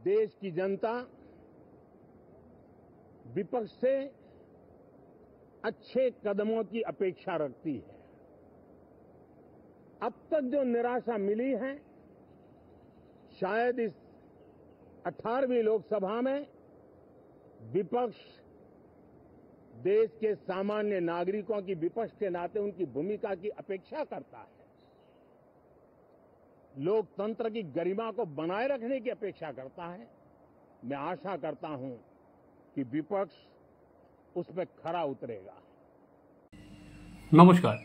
देश की जनता विपक्ष से अच्छे कदमों की अपेक्षा रखती है। अब तक जो निराशा मिली है, शायद इस 18वीं लोकसभा में विपक्ष देश के सामान्य नागरिकों की विपक्ष के नाते उनकी भूमिका की अपेक्षा करता है, लोकतंत्र की गरिमा को बनाए रखने की अपेक्षा करता है। मैं आशा करता हूं कि विपक्ष उसमें खरा उतरेगा। नमस्कार,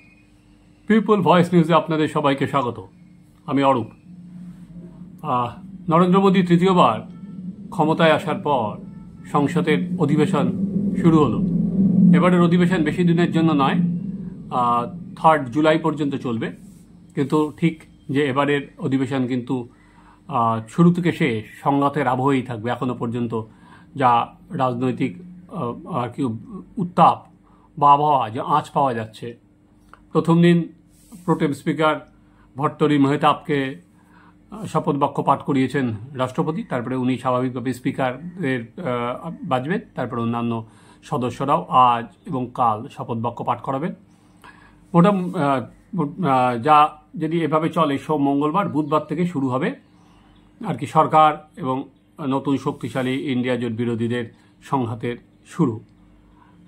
পিপল ভয়েস নিউজে আপনাদের সবাইকে স্বাগত। আমি অরূপ। নরেন্দ্র মোদী তৃতীয়বার ক্ষমতায় আসার পর সংসদের অধিবেশন শুরু হলো। এবারের অধিবেশন বেশি দিনের জন্য নয়, 3 জুলাই পর্যন্ত চলবে। কিন্তু ঠিক যে এবারের অধিবেশন কিন্তু শুরু থেকে শেষ সংঘাতের আবহেই থাকবে এখনো পর্যন্ত, যা রাজনৈতিক আর কি উত্তাপ বা আবহাওয়া যে আঁচ পাওয়া যাচ্ছে। প্রথম দিন প্রোটেম স্পিকার ভট্টরি মেহতাবকে শপথ বাক্য পাঠ করিয়েছেন রাষ্ট্রপতি, তারপরে উনি স্বাভাবিকভাবে স্পিকারের বাজবেন, তারপরে অন্যান্য সদস্যরাও আজ এবং কাল শপথ বাক্য পাঠ করাবেন। যা যদি এভাবে চলে সোম মঙ্গলবার বুধবার থেকে শুরু হবে আর কি সরকার এবং নতুন শক্তিশালী ইন্ডিয়া জোট বিরোধীদের সংঘাতের শুরু।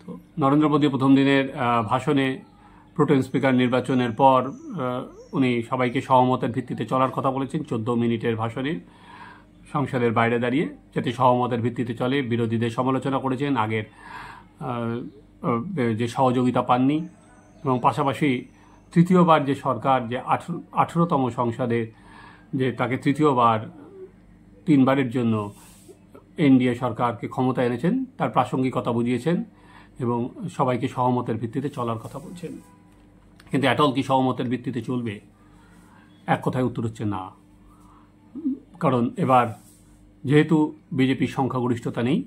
তো নরেন্দ্র মোদী প্রথম দিনের ভাষণে প্রোটেম স্পিকার নির্বাচনের পর উনি সবাইকে সহমতের ভিত্তিতে চলার কথা বলেছেন। 14 মিনিটের ভাষণে সংসদের বাইরে দাঁড়িয়ে যাতে সহমতের ভিত্তিতে চলে, বিরোধীদের সমালোচনা করেছেন, আগের যে সহযোগিতা পাননি, এবং পাশাপাশি তৃতীয়বার যে সরকার যে 18তম সংসদে যে তাকে তৃতীয়বার 3 বারের জন্য এনডিএ সরকারকে ক্ষমতা এনেছেন তার প্রাসঙ্গিকতা বুঝিয়েছেন এবং সবাইকে সহমতের ভিত্তিতে চলার কথা বলছেন। কিন্তু এটল কি সহমতের ভিত্তিতে চলবে? এক কথায় উত্তর হচ্ছে না। কারণ এবার যেহেতু বিজেপির সংখ্যাগরিষ্ঠতা নেই,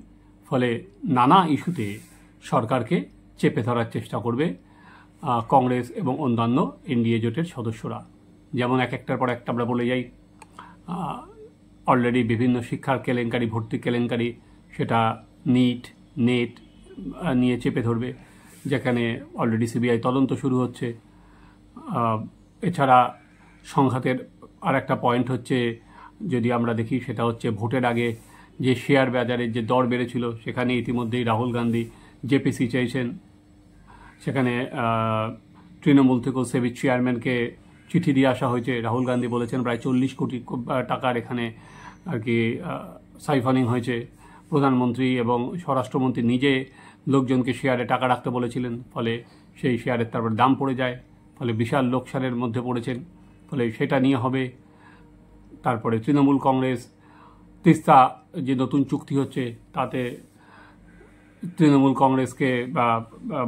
ফলে নানা ইস্যুতে সরকারকে চেপে ধরার চেষ্টা করবে কংগ্রেস এবং অন্যান্য এনডিএ জোটের সদস্যরা। যেমন একটার পর একটা আমরা বলে যাই, অলরেডি বিভিন্ন শিক্ষার কেলেঙ্কারি, ভর্তি কেলেঙ্কারি, সেটা নেট নিয়ে চেপে ধরবে, যেখানে অলরেডি সিবিআই তদন্ত শুরু হচ্ছে। এছাড়া সংঘাতের আর একটা পয়েন্ট হচ্ছে, যদি আমরা দেখি, সেটা হচ্ছে ভোটের আগে যে শেয়ার বাজারের যে দর বেড়েছিল, সেখানে ইতিমধ্যেই রাহুল গান্ধী জেপিসি চাইছেন। সেখানে তৃণমূল থেকেও সেবি চেয়ারম্যানকে চিঠি দিয়ে আসা হয়েছে। রাহুল গান্ধী বলেছেন প্রায় 40 কোটি টাকার এখানে আর কি সাইফানিং হয়েছে। প্রধানমন্ত্রী এবং স্বরাষ্ট্রমন্ত্রী নিজে লোকজনকে শেয়ারে টাকা রাখতে বলেছিলেন, ফলে সেই শেয়ারের তারপর দাম পড়ে যায়, ফলে বিশাল লোকসানের মধ্যে পড়েছেন, ফলে সেটা নিয়ে হবে। তারপরে তৃণমূল কংগ্রেস তিস্তা যে নতুন চুক্তি হচ্ছে, তাতে তৃণমূল কংগ্রেসকে বা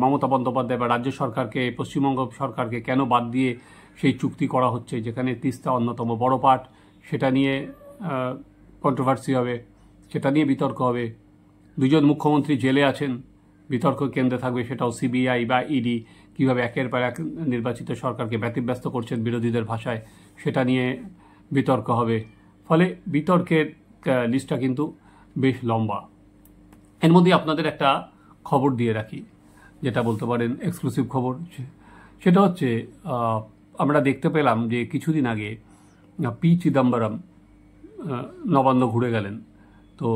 মমতা বন্দ্যোপাধ্যায় বা রাজ্য সরকারকে, পশ্চিমবঙ্গ সরকারকে কেন বাদ দিয়ে সেই চুক্তি করা হচ্ছে, যেখানে তিস্তা অন্যতম বড় পার্ট, সেটা নিয়ে কন্ট্রোভার্সি হবে, সেটা নিয়ে বিতর্ক হবে। 2জন মুখ্যমন্ত্রী জেলে আছেন, বিতর্ক কেন্দ্রে থাকবে সেটাও। সিবিআই বা ইডি কীভাবে একের পর এক নির্বাচিত সরকারকে ব্যতিব্যস্ত করছেন বিরোধীদের ভাষায়, সেটা নিয়ে বিতর্ক হবে। ফলে বিতর্কের লিস্টটা কিন্তু বেশ লম্বা। এর মধ্যে আপনাদের একটা খবর দিয়ে রাখি, যেটা বলতে পারেন এক্সক্লুসিভ খবর। সেটা হচ্ছে আমরা দেখতে পেলাম যে কিছুদিন আগে পি চিদম্বরম নবান্ন ঘুরে গেলেন। তো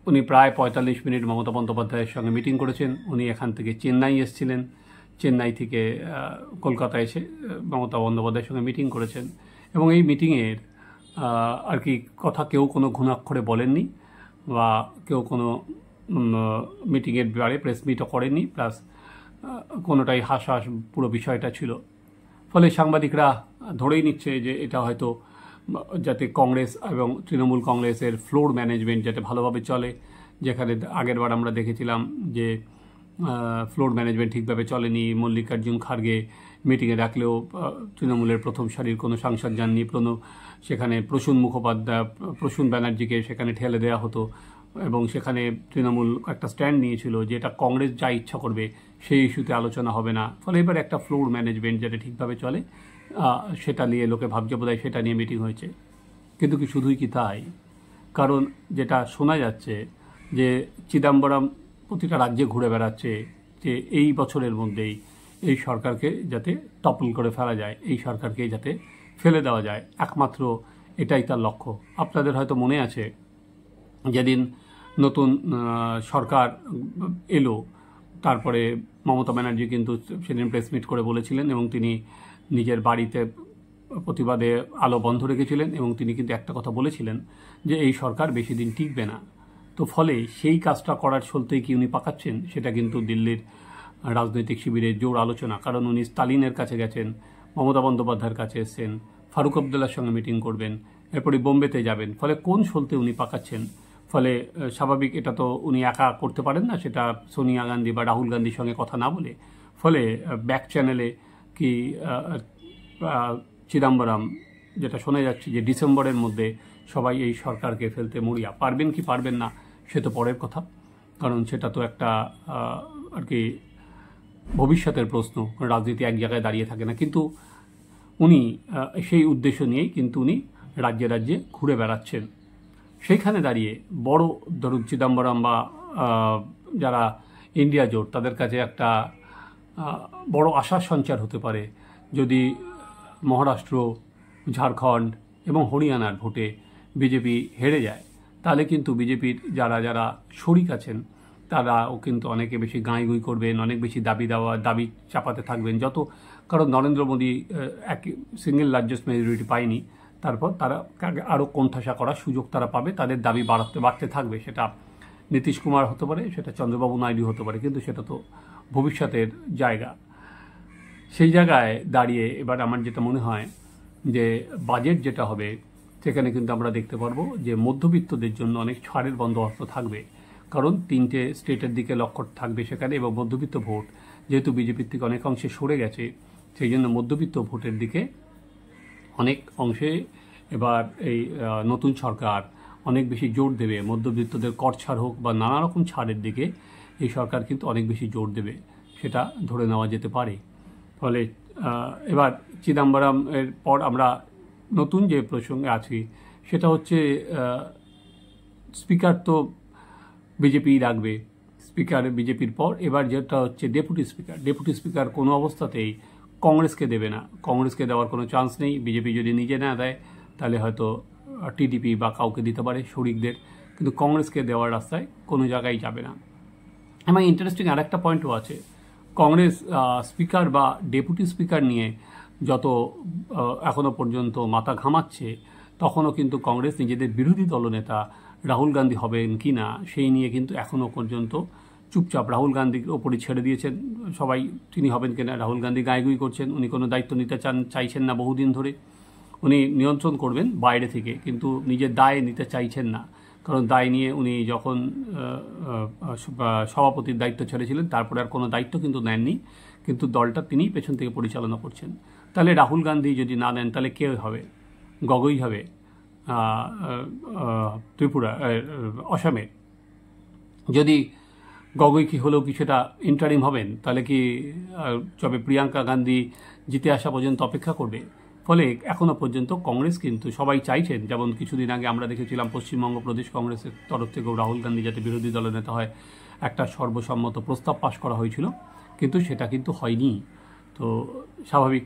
উনি প্রায় 45 মিনিট মমতা বন্দ্যোপাধ্যায়ের সঙ্গে মিটিং করেছেন। উনি এখান থেকে চেন্নাই এসেছিলেন, চেন্নাই থেকে কলকাতা এসে মমতা বন্দ্যোপাধ্যায়ের সঙ্গে মিটিং করেছেন। এবং এই মিটিংয়ের আর কি কথা কেউ কোনো ঘুণাক্ষরে বলেননি, বা কেউ কোনো মিটিংয়ের ব্যাপারে প্রেস মিটও করেননি, প্লাস কোনোটাই হাস পুরো বিষয়টা ছিল। ফলে সাংবাদিকরা ধরেই নিচ্ছে যে এটা হয়তো যাতে কংগ্রেস এবং তৃণমূল কংগ্রেসের ফ্লোর ম্যানেজমেন্ট যাতে ভালোভাবে চলে, যেখানে আগেরবার আমরা দেখেছিলাম যে ফ্লোর ম্যানেজমেন্ট ঠিকভাবে চলেনি। মল্লিকার্জুন খার্গে মিটিংয়ে ডাকলেও তৃণমূলের প্রথম সারির কোনো সাংসদ যাননি। সেখানে প্রসূন ব্যানার্জিকে সেখানে ঠেলে দেওয়া হতো, এবং সেখানে তৃণমূল একটা স্ট্যান্ড নিয়েছিল যে এটা কংগ্রেস যা ইচ্ছা করবে সেই ইস্যুতে আলোচনা হবে না। ফলে এবার একটা ফ্লোর ম্যানেজমেন্ট যাতে ঠিকভাবে চলে সেটা নিয়ে লোকে ভাবছে বোধহয় সেটা নিয়ে মিটিং হয়েছে। কিন্তু কি শুধুই কি তাই? কারণ যেটা শোনা যাচ্ছে যে চিদাম্বরম প্রতিটা রাজ্যে ঘুরে বেড়াচ্ছে যে এই বছরের মধ্যেই এই সরকারকে যাতে টপল করে ফেলা যায়, এই সরকারকে যাতে ফেলে দেওয়া যায়, একমাত্র এটাই তার লক্ষ্য। আপনাদের হয়তো মনে আছে যেদিন নতুন সরকার এলো, তারপরে মমতা ব্যানার্জি কিন্তু সেদিন প্রেস মিট করে বলেছিলেন এবং তিনি নিজের বাড়িতে প্রতিবাদে আলো বন্ধ রেখেছিলেন এবং তিনি কিন্তু একটা কথা বলেছিলেন যে এই সরকার বেশি দিন টিকবে না। তো ফলে সেই কাজটা করার চলতেই কি উনি পাকাচ্ছেন, সেটা কিন্তু দিল্লির রাজনৈতিক শিবিরে জোর আলোচনা। কারণ উনি স্টালিনের কাছে গেছেন, মমতা বন্দ্যোপাধ্যায়ের কাছে এসছেন, ফারুক আবদুল্লার সঙ্গে মিটিং করবেন, এরপরে বোম্বেতে যাবেন। ফলে কোন সলতে উনি পাকাচ্ছেন, ফলে স্বাভাবিক এটা তো উনি একা করতে পারেন না, সেটা সোনিয়া গান্ধী বা রাহুল গান্ধীর সঙ্গে কথা না বলে। ফলে ব্যাক চ্যানেলে কি চিদাম্বরম, যেটা শোনা যাচ্ছে যে ডিসেম্বরের মধ্যে সবাই এই সরকারকে ফেলতে মরিয়া, পারবেন কি পারবেন না সে তো পরের কথা, কারণ সেটা তো একটা আর কি ভবিষ্যতের প্রশ্ন। রাজনীতি এক জায়গায় দাঁড়িয়ে থাকে না, কিন্তু উনি সেই উদ্দেশ্য নিয়েই কিন্তু উনি রাজ্যে রাজ্যে ঘুরে বেড়াচ্ছেন। সেইখানে দাঁড়িয়ে বড় ধরুন চিদাম্বরম বা যারা ইন্ডিয়া জোট, তাদের কাছে একটা বড় আশার সঞ্চার হতে পারে যদি মহারাষ্ট্র, ঝাড়খণ্ড এবং হরিয়ানার ভোটে বিজেপি হেরে যায়। তাহলে কিন্তু বিজেপির যারা যারা শরিক আছেন তারাও কিন্তু অনেকে বেশি গাঁইগুই করবেন, অনেক বেশি দাবি চাপাতে থাকবেন কারণ নরেন্দ্র মোদী এক সিঙ্গেল লার্জেস্ট মেজরিটি পায়নি, তারপর তারা আরও কোণঠাসা করার সুযোগ তারা পাবে, তাদের দাবি বাড়তে থাকবে। সেটা নীতিশ কুমার হতে পারে, সেটা চন্দ্রবাবু নাইডু হতে পারে, কিন্তু সেটা তো ভবিষ্যতের জায়গা। সেই জায়গায় দাঁড়িয়ে এবার আমার যেটা মনে হয় যে বাজেট যেটা হবে সেখানে কিন্তু আমরা দেখতে পারবো যে মধ্যবিত্তদের জন্য অনেক ছাড়ের বন্দোবস্ত থাকবে, কারণ 3টে স্টেটের দিকে লক্ষ্য থাকবে সেখানে, এবং মধ্যবিত্ত ভোট যেহেতু বিজেপির থেকে অনেক অংশে সরে গেছে, সেই জন্য মধ্যবিত্ত ভোটের দিকে অনেক অংশে এবার এই নতুন সরকার অনেক বেশি জোর দেবে। মধ্যবিত্তদের কর ছাড় হোক বা নানা রকম ছাড়ের দিকে এই সরকার কিন্তু অনেক বেশি জোর দেবে, সেটা ধরে নেওয়া যেতে পারে। ফলে এবার চিদাম্বরম এর পর আমরা নতুন যে প্রসঙ্গে আছি সেটা হচ্ছে স্পিকার তো বিজেপি রাখবে, স্পিকার বিজেপির পর এবার যেটা হচ্ছে ডেপুটি স্পিকার কোনো অবস্থাতেই কংগ্রেসকে দেবে না, কংগ্রেসকে দেওয়ার কোনো চান্স নেই। বিজেপি যদি নিজে না দেয় তাহলে হয়তো টিডিপি বা কাউকে দিতে পারে শরিকদের, কিন্তু কংগ্রেসকে দেওয়ার রাস্তায় কোনো জায়গায় যাবে না। এবং ইন্টারেস্টিং আরেকটা পয়েন্টও আছে, কংগ্রেস স্পিকার বা ডেপুটি স্পিকার নিয়ে যত এখনো পর্যন্ত মাথা ঘামাচ্ছে, তখনও কিন্তু কংগ্রেস নিজেদের বিরোধী দলনেতা রাহুল গান্ধী হবেন কি না সেই নিয়ে কিন্তু এখনও পর্যন্ত চুপচাপ। রাহুল গান্ধীর ওপরই ছেড়ে দিয়েছেন সবাই, তিনি হবেন কিনা। রাহুল গান্ধী গাঁইগুই করছেন, উনি কোনো দায়িত্ব নিতে চাইছেন না বহুদিন ধরে। উনি নিয়ন্ত্রণ করবেন বাইরে থেকে, কিন্তু নিজের দায় নিতে চাইছেন না, কারণ দায় নিয়ে উনি যখন সভাপতির দায়িত্ব ছেড়েছিলেন তারপরে আর কোনো দায়িত্ব কিন্তু নেননি, কিন্তু দলটা তিনিই পেছন থেকে পরিচালনা করছেন। তাহলে রাহুল গান্ধী যদি না নেন তাহলে কে হবে? গগৈ হবে ত্রিপুরা, অসমে। যদি গগৈ কি হলেও কি সেটা ইন্টারিম হবেন, তাহলে কি তবে প্রিয়াঙ্কা গান্ধী জিতে আসা পর্যন্ত অপেক্ষা করবে? ফলে এখনো পর্যন্ত কংগ্রেস কিন্তু সবাই চাইছেন, যেমন কিছুদিন আগে আমরা দেখেছিলাম পশ্চিমবঙ্গ প্রদেশ কংগ্রেসের তরফ থেকেও রাহুল গান্ধী যাতে বিরোধী দলের নেতা হয় একটা সর্বসম্মত প্রস্তাব পাশ করা হয়েছিল, কিন্তু সেটা কিন্তু হয়নি। তো স্বাভাবিক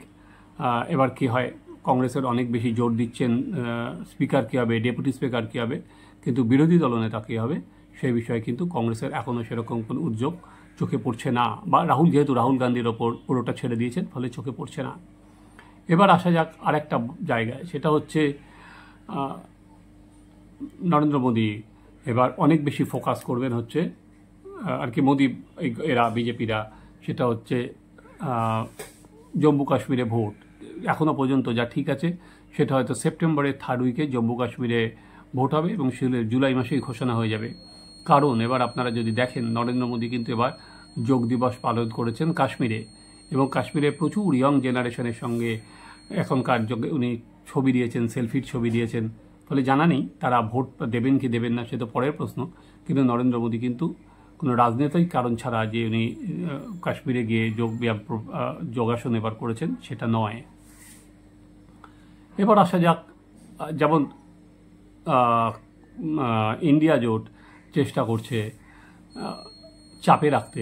এবার কি হয়, কংগ্রেসের অনেক বেশি জোর দিচ্ছেন স্পিকার কী হবে, ডেপুটি স্পিকার কী হবে, কিন্তু বিরোধী দলনেতা কী হবে সেই বিষয়ে কিন্তু কংগ্রেসের এখনও সেরকম কোনো উদ্যোগ চোখে পড়ছে না, বা যেহেতু রাহুল গান্ধীর ওপর পুরোটা ছেড়ে দিয়েছেন ফলে চোখে পড়ছে না। এবার আসা যাক আরেকটা জায়গায়, সেটা হচ্ছে নরেন্দ্র মোদী এবার অনেক বেশি ফোকাস করবেন হচ্ছে আর কি মোদী এরা বিজেপিরা, সেটা হচ্ছে জম্মু কাশ্মীরে ভোট। এখনও পর্যন্ত যা ঠিক আছে সেটা হয়তো সেপ্টেম্বরের 3rd উইকে জম্মু কাশ্মীরে ভোট হবে এবং জুলাই মাসেই ঘোষণা হয়ে যাবে। কারণ এবার আপনারা যদি দেখেন, নরেন্দ্র মোদী কিন্তু এবার যোগ দিবস পালন করেছেন কাশ্মীরে, এবং কাশ্মীরে প্রচুর ইয়ং জেনারেশনের সঙ্গে এখনকার উনি ছবি দিয়েছেন, সেলফির ছবি দিয়েছেন। ফলে জানা নেই তারা ভোট দেবেন কি দেবেন না, সে তো পরের প্রশ্ন, কিন্তু নরেন্দ্র মোদী কিন্তু কোনো রাজনৈতিক কারণ ছাড়া যে উনি কাশ্মীরে গিয়ে যোগাসন এবার করেছেন সেটা নয়। এবার আসা যাক, যেমন ইন্ডিয়া জোট চেষ্টা করছে চাপে রাখতে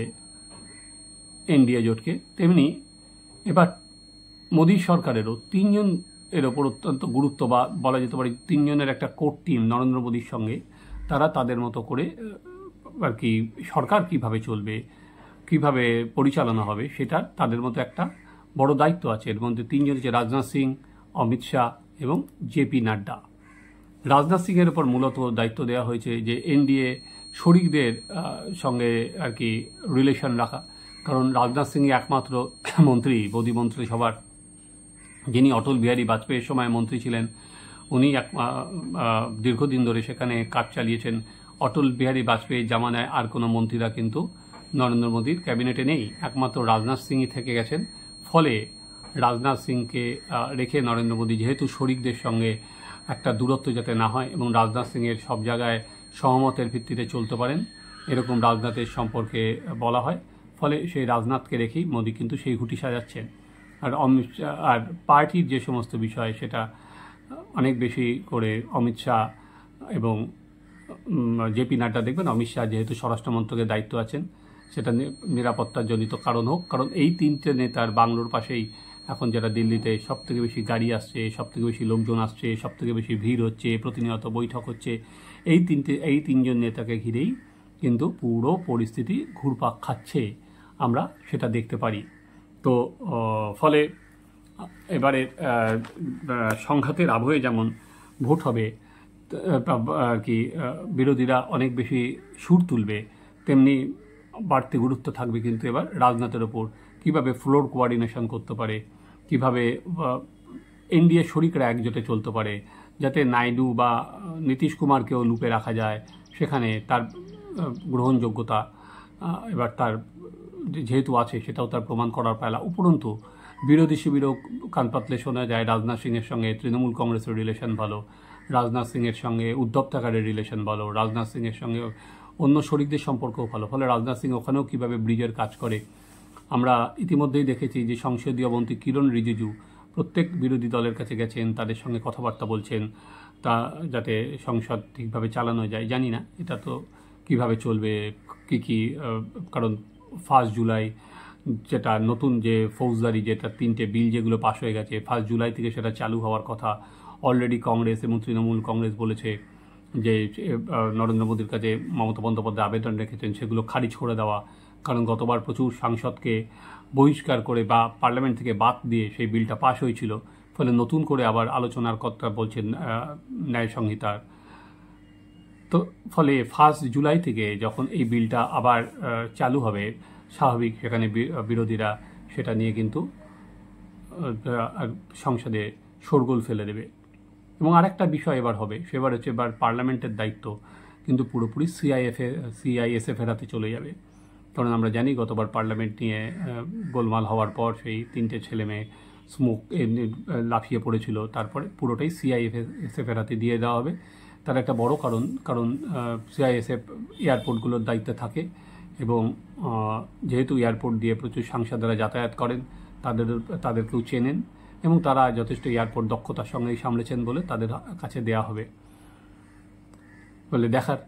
এনডিএ জোটকে, তেমনি এবার মোদী সরকারেরও তিনজন এর ওপর অত্যন্ত গুরুত্ব বা বলা যেতে পারে তিনজনের একটা কোর টিম নরেন্দ্র মোদীর সঙ্গে, তারা তাদের মতো করে আর কি সরকার কিভাবে চলবে, কিভাবে পরিচালনা হবে, সেটা তাদের মতো একটা বড় দায়িত্ব আছে। এর মধ্যে তিনজন হচ্ছে রাজনাথ সিং, অমিত শাহ এবং জেপি নাড্ডা। রাজনাথ সিংয়ের ওপর মূলত দায়িত্ব দেওয়া হয়েছে যে এনডিএ শরিকদের সঙ্গে আর কি রিলেশন রাখা, কারণ রাজনাথ সিংই একমাত্র মন্ত্রী মোদী মন্ত্রিসভার যিনি অটল বিহারী বাজপেয়ীর সময় মন্ত্রী ছিলেন। উনি দীর্ঘদিন ধরে সেখানে কাজ চালিয়েছেন। অটল বিহারী বাজপেয়ীর জামানায় আর কোনো মন্ত্রীরা কিন্তু নরেন্দ্র মোদীর ক্যাবিনেটে নেই, একমাত্র রাজনাথ সিংই থেকে গেছেন। ফলে রাজনাথ সিংকে রেখে নরেন্দ্র মোদী যেহেতু শরিকদের সঙ্গে একটা দূরত্ব যাতে না হয় এবং রাজনাথ সিংয়ের সব জায়গায় সহমতের ভিত্তিতে চলতে পারেন, এরকম রাজনাথের সম্পর্কে বলা হয়। ফলে সেই রাজনাথকে রেখেই মোদী কিন্তু সেই হুটি সাজাচ্ছেন। আর পার্টির যে সমস্ত বিষয় সেটা অনেক বেশি করে অমিত শাহ এবং জেপি নাড্ডা দেখবেন। অমিত শাহ যেহেতু স্বরাষ্ট্রমন্ত্রকের দায়িত্ব আছেন, সেটা নিরাপত্তাজনিত কারণ হোক, কারণ এই তিনটে নেতার বাংলোর পাশেই এখন যেটা দিল্লিতে সবথেকে বেশি গাড়ি আসছে, সবথেকে বেশি লোকজন আসছে, সবথেকে বেশি ভিড় হচ্ছে, প্রতিনিয়ত বৈঠক হচ্ছে, এই তিনজন নেতাকে ঘিরেই কিন্তু পুরো পরিস্থিতি ঘুরপাক খাচ্ছে, আমরা সেটা দেখতে পারি। তো ফলে এবারে সংঘাতের আবহে যেমন ভোট হবে আর কি বিরোধীরা অনেক বেশি সুর তুলবে, তেমনি বাড়তি গুরুত্ব থাকবে কিন্তু এবার রাজনাথের ওপর, কীভাবে ফ্লোর কোঅর্ডিনেশন করতে পারে, কিভাবে এনডিএ শরিকরা একজোটে চলতে পারে, যাতে নাইডু বা নীতিশ কুমারকেও লুপে রাখা যায়, সেখানে তার গ্রহণযোগ্যতা এবার তার যেহেতু আছে সেটাও তার প্রমাণ করার পালা। উপরন্তু বিরোধী শিবিরও কান পাতলে শোনা যায় রাজনাথ সিংয়ের সঙ্গে তৃণমূল কংগ্রেসের রিলেশন ভালো, রাজনাথ সিংয়ের সঙ্গে উদ্ধব ঠাকরের রিলেশন ভালো, রাজনাথ সিংয়ের সঙ্গে অন্য শরিকদের সম্পর্কও ভালো। ফলে রাজনাথ সিং ওখানেও কীভাবে ব্রিজের কাজ করে আমরা ইতিমধ্যেই দেখেছি যে সংসদীয় মন্ত্রী কিরণ রিজিজু প্রত্যেক বিরোধী দলের কাছে গেছেন, তাদের সঙ্গে কথাবার্তা বলছেন, তা যাতে সংসদ ঠিকভাবে চালানো যায়। জানি না এটা তো কিভাবে চলবে, কি কারণ 1 জুলাই যেটা নতুন যে ফৌজদারি যেটা 3টে বিল যেগুলো পাশ হয়ে গেছে, 1 জুলাই থেকে সেটা চালু হওয়ার কথা। অলরেডি কংগ্রেস এবং তৃণমূল কংগ্রেস বলেছে যে নরেন্দ্র মোদীর কাছে মমতা বন্দ্যোপাধ্যায় আবেদন রেখেছেন সেগুলো খারিজ করে দেওয়া, কারণ গতবার প্রচুর সাংসদকে বহিষ্কার করে বা পার্লামেন্ট থেকে বাদ দিয়ে সেই বিলটা পাশ হয়েছিল। ফলে নতুন করে আবার আলোচনার কথা বলছেন ন্যায় সংহিতার। তো ফলে 1 জুলাই থেকে যখন এই বিলটা আবার চালু হবে, স্বাভাবিক সেখানে বিরোধীরা সেটা নিয়ে কিন্তু সংসদে শোরগোল ফেলে দেবে। এবং আরেকটা বিষয় এবার হবে, সেবার হচ্ছে এবার পার্লামেন্টের দায়িত্ব কিন্তু পুরোপুরি সিআইএসএফের হাতে চলে যাবে। কারণ আমরা জানি গতবার পার্লামেন্ট নিয়ে গোলমাল হওয়ার পর সেই 3টে ছেলে মেয়ে স্মোক লাফিয়ে পড়েছিল, তারপরে পুরোটাই সিআইএসএফের হাতে দিয়ে দেওয়া হবে। তার একটা বড় কারণ সিআইএসএফ এয়ারপোর্টগুলোর দায়িত্বে থাকে এবং যেহেতু এয়ারপোর্ট দিয়ে প্রচুর সাংসদরা যাতায়াত করেন, তাদেরকেও চেনেন এবং তারা যথেষ্ট এয়ারপোর্ট দক্ষতার সঙ্গেই সামলেছেন বলে তাদের কাছে দেয়া হবে। বলে দেখার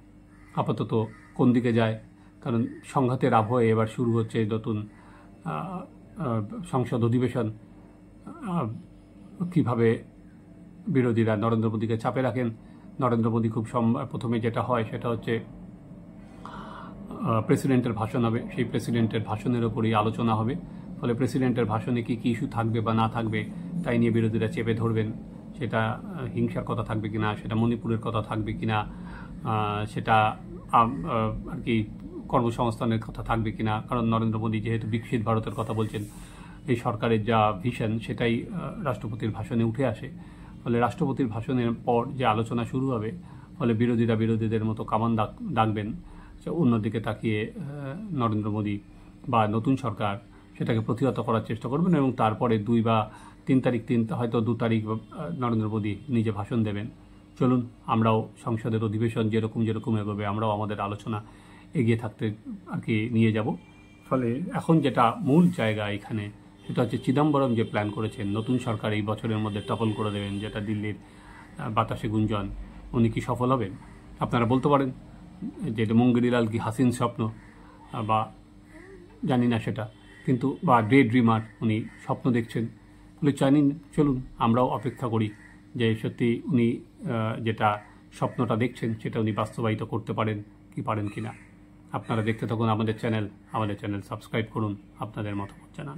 আপাতত কোন দিকে যায়, কারণ সংঘাতের আবহে এবার শুরু হচ্ছে নতুন সংসদ অধিবেশন। কিভাবে বিরোধীরা নরেন্দ্র মোদীকে চাপে রাখেন। নরেন্দ্র মোদী খুব প্রথমে যেটা হয় সেটা হচ্ছে প্রেসিডেন্টের ভাষণ হবে, সেই প্রেসিডেন্টের ভাষণের ওপরই আলোচনা হবে। ফলে প্রেসিডেন্টের ভাষণে কী কী ইস্যু থাকবে বা না থাকবে তাই নিয়ে বিরোধীরা চেপে ধরবেন। সেটা হিংসার কথা থাকবে কিনা, সেটা মণিপুরের কথা থাকবে কিনা, সেটা আর কি কর্মসংস্থানের কথা থাকবে কিনা। কারণ নরেন্দ্র মোদী যেহেতু বিকশিত ভারতের কথা বলছেন, এই সরকারের যা ভিশন সেটাই রাষ্ট্রপতির ভাষণে উঠে আসে। ফলে রাষ্ট্রপতির ভাষণের পর যে আলোচনা শুরু হবে, ফলে বিরোধীরা বিরোধীদের মতো কামান ডাকবেন, অন্যদিকে তাকিয়ে নরেন্দ্র মোদী বা নতুন সরকার সেটাকে প্রতিহত করার চেষ্টা করবেন এবং তারপরে 2 বা 3 তারিখ হয়তো 2 তারিখ নরেন্দ্র মোদী নিজে ভাষণ দেবেন। চলুন আমরাও সংসদের অধিবেশন যেরকম এগোবে আমরাও আমাদের আলোচনা এগিয়ে থাকতে আর কি নিয়ে যাব। ফলে এখন যেটা মূল জায়গা এখানে সেটা হচ্ছে চিদম্বরম যে প্ল্যান করেছেন নতুন সরকার এই বছরের মধ্যে টপল করে দেবেন, যেটা দিল্লির বাতাসে গুঞ্জন, উনি কি সফল হবেন? আপনারা বলতে পারেন যে এটা মুঙ্গেরিলাল কি হাসিন স্বপ্ন বা জানি না সেটা, কিন্তু বা ডে ড্রিমার, উনি স্বপ্ন দেখছেন বলে জানি। চলুন আমরাও অপেক্ষা করি যে সত্যি উনি যেটা স্বপ্নটা দেখছেন সেটা উনি বাস্তবায়িত করতে পারেন কি না। আপনারা দেখতে থাকুন আমাদের চ্যানেল সাবস্ক্রাইব করুন, আপনাদের মতামত জানান।